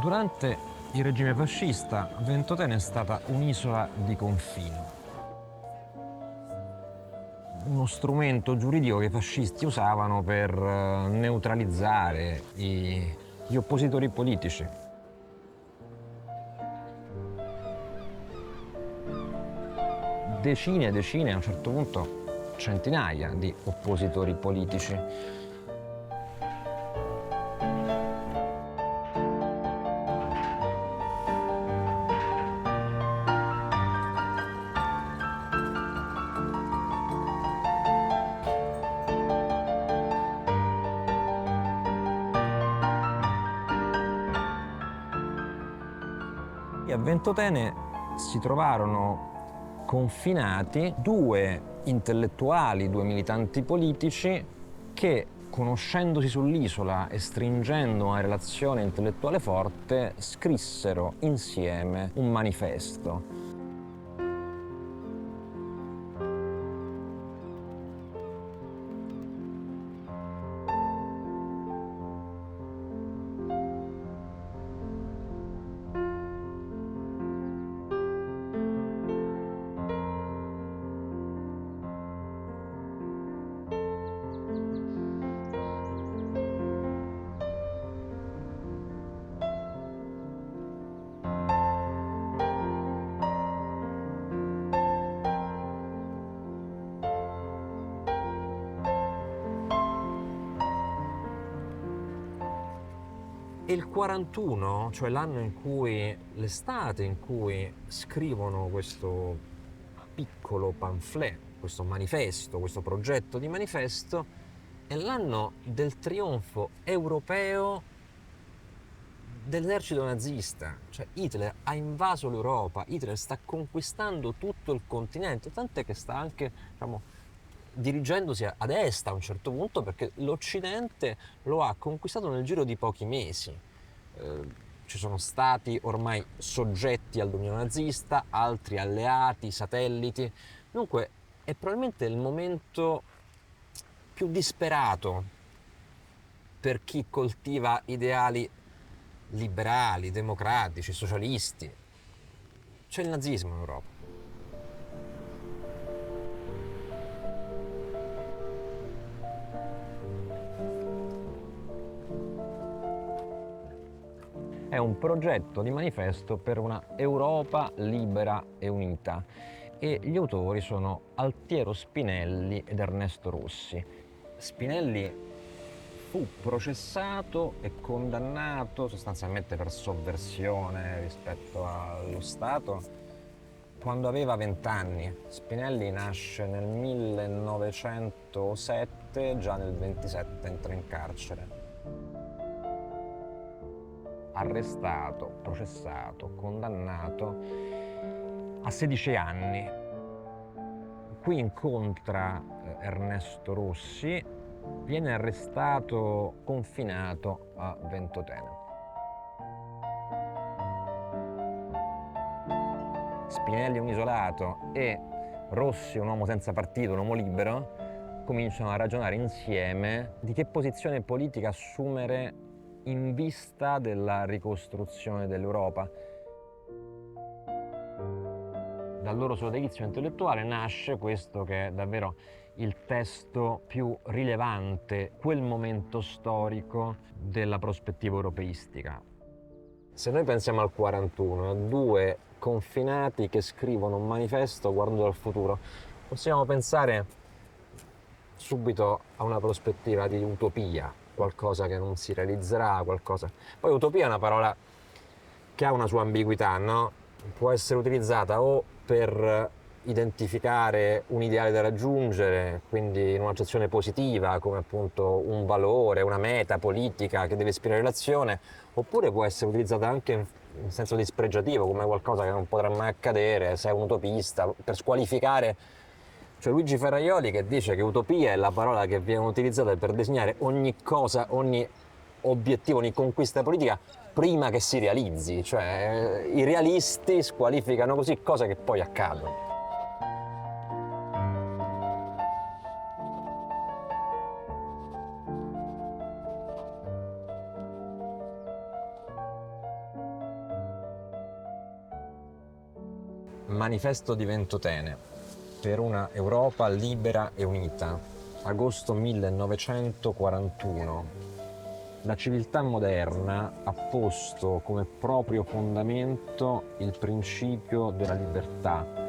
Durante il regime fascista, Ventotene è stata un'isola di confine, uno strumento giuridico che i fascisti usavano per neutralizzare gli oppositori politici. Decine e decine, a un certo punto centinaia di oppositori politici. E a Ventotene si trovarono confinati due intellettuali, due militanti politici che, conoscendosi sull'isola e stringendo una relazione intellettuale forte, scrissero insieme un manifesto. E il 41, cioè l'anno in cui, l'estate in cui scrivono questo piccolo pamphlet, questo manifesto, questo progetto di manifesto, è l'anno del trionfo europeo dell'esercito nazista. Cioè Hitler ha invaso l'Europa, Hitler sta conquistando tutto il continente, tant'è che sta anche, diciamo, dirigendosi ad est a un certo punto, perché l'Occidente lo ha conquistato nel giro di pochi mesi. Ci sono stati ormai soggetti al dominio nazista, altri alleati, satelliti. Dunque è probabilmente il momento più disperato per chi coltiva ideali liberali, democratici, socialisti. C'è il nazismo in Europa. È un progetto di manifesto per una Europa libera e unita, e gli autori sono Altiero Spinelli ed Ernesto Rossi. Spinelli fu processato e condannato sostanzialmente per sovversione rispetto allo Stato quando aveva 20 anni. Spinelli nasce nel 1907, già nel 27 entra in carcere. Arrestato, processato, condannato a 16 anni. Qui incontra Ernesto Rossi, viene arrestato, confinato a Ventotene. Spinelli è un isolato e Rossi, un uomo senza partito, un uomo libero, cominciano a ragionare insieme di che posizione politica assumere in vista della ricostruzione dell'Europa. Dal loro sodalizio intellettuale nasce questo che è davvero il testo più rilevante, quel momento storico della prospettiva europeistica. Se noi pensiamo al 41, a due confinati che scrivono un manifesto guardando al futuro, possiamo pensare subito a una prospettiva di utopia, qualcosa che non si realizzerà, qualcosa... Poi utopia è una parola che ha una sua ambiguità, no? Può essere utilizzata o per identificare un ideale da raggiungere, quindi in un'accezione positiva, come appunto un valore, una meta politica che deve ispirare l'azione, oppure può essere utilizzata anche in senso dispregiativo, come qualcosa che non potrà mai accadere, sei un utopista, per squalificare. C'è Luigi Ferraioli che dice che utopia è la parola che viene utilizzata per designare ogni cosa, ogni obiettivo, ogni conquista politica prima che si realizzi, cioè i realisti squalificano così cose che poi accadono. Manifesto di Ventotene per una Europa libera e unita, agosto 1941. La civiltà moderna ha posto come proprio fondamento il principio della libertà.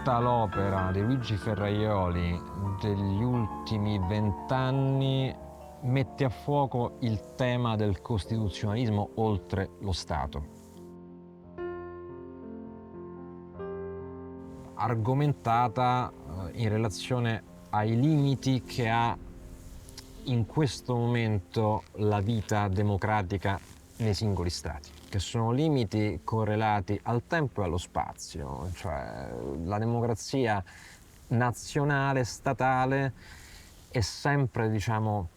Tutta l'opera di Luigi Ferrajoli degli ultimi 20 anni mette a fuoco il tema del costituzionalismo oltre lo Stato. Argomentata in relazione ai limiti che ha in questo momento la vita democratica nei singoli stati, che sono limiti correlati al tempo e allo spazio, cioè la democrazia nazionale, statale, è sempre, diciamo,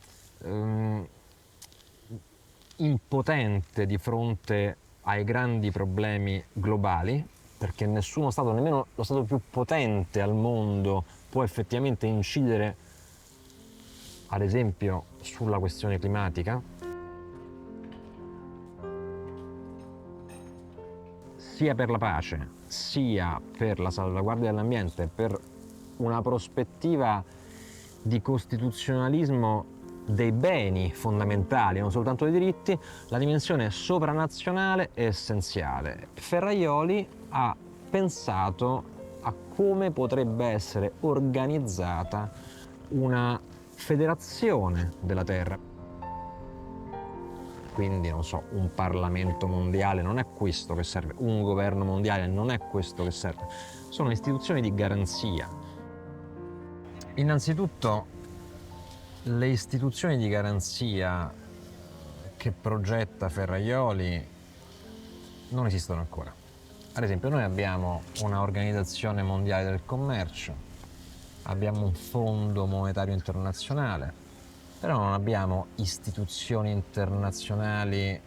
impotente di fronte ai grandi problemi globali, perché nessuno Stato, nemmeno lo Stato più potente al mondo, può effettivamente incidere, ad esempio, sulla questione climatica. Sia per la pace, sia per la salvaguardia dell'ambiente, per una prospettiva di costituzionalismo dei beni fondamentali, non soltanto dei diritti, la dimensione sopranazionale è essenziale. Ferrajoli ha pensato a come potrebbe essere organizzata una federazione della Terra. Quindi, non so, un Parlamento mondiale non è questo che serve, un governo mondiale non è questo che serve, sono istituzioni di garanzia. Innanzitutto, le istituzioni di garanzia che progetta Ferrajoli non esistono ancora. Ad esempio, noi abbiamo una Organizzazione Mondiale del Commercio, abbiamo un Fondo Monetario Internazionale, però non abbiamo istituzioni internazionali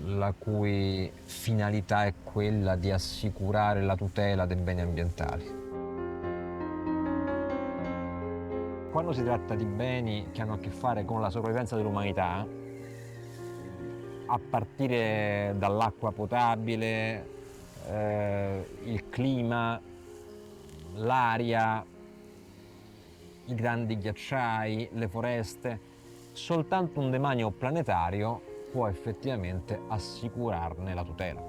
la cui finalità è quella di assicurare la tutela dei beni ambientali. Quando si tratta di beni che hanno a che fare con la sopravvivenza dell'umanità, a partire dall'acqua potabile, il clima, l'aria, i grandi ghiacciai, le foreste, soltanto un demanio planetario può effettivamente assicurarne la tutela.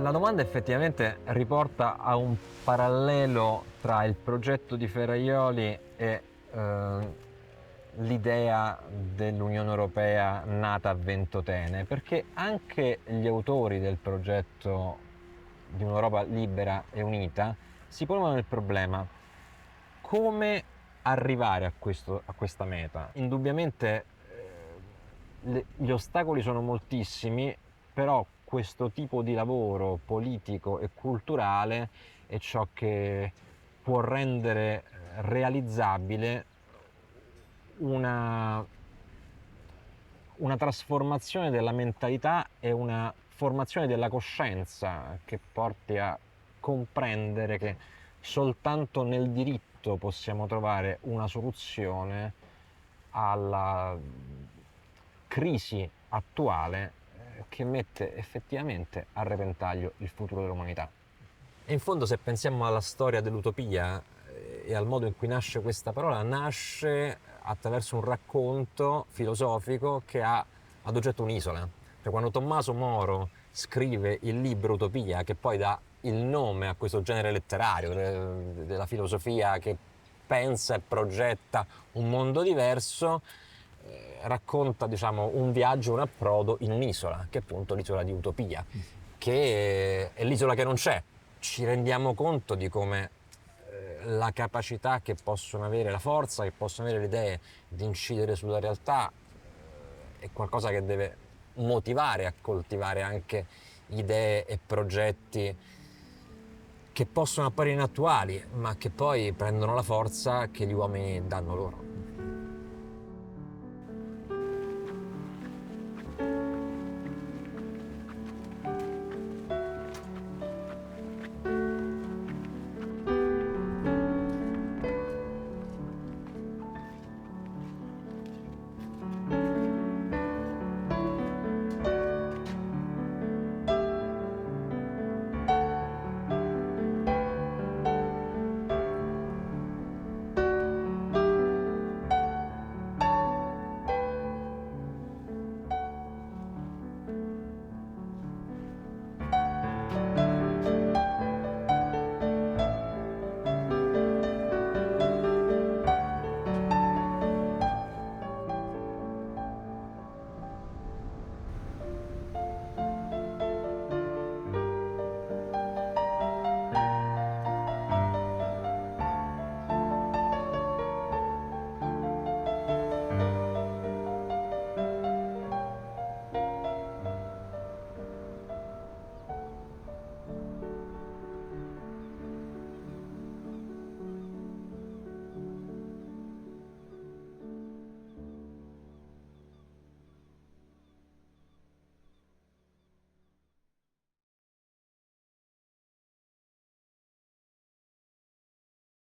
La domanda effettivamente riporta a un parallelo tra il progetto di Ferrajoli e l'idea dell'Unione Europea nata a Ventotene, perché anche gli autori del progetto di un'Europa libera e unita si ponevano il problema: come arrivare a questa meta? Indubbiamente gli ostacoli sono moltissimi, però questo tipo di lavoro politico e culturale è ciò che può rendere realizzabile una trasformazione della mentalità e una formazione della coscienza che porti a comprendere che soltanto nel diritto possiamo trovare una soluzione alla crisi attuale che mette effettivamente a repentaglio il futuro dell'umanità. E in fondo, se pensiamo alla storia dell'utopia e al modo in cui nasce questa parola, nasce attraverso un racconto filosofico che ha ad oggetto un'isola. Cioè, quando Tommaso Moro scrive il libro Utopia, che poi dà il nome a questo genere letterario della filosofia che pensa e progetta un mondo diverso, racconta, diciamo, un viaggio, un approdo in un'isola, che è appunto l'isola di Utopia, che è l'isola che non c'è. Ci rendiamo conto di come la capacità che possono avere, la forza che possono avere le idee di incidere sulla realtà è qualcosa che deve motivare a coltivare anche idee e progetti che possono apparire inattuali, ma che poi prendono la forza che gli uomini danno loro.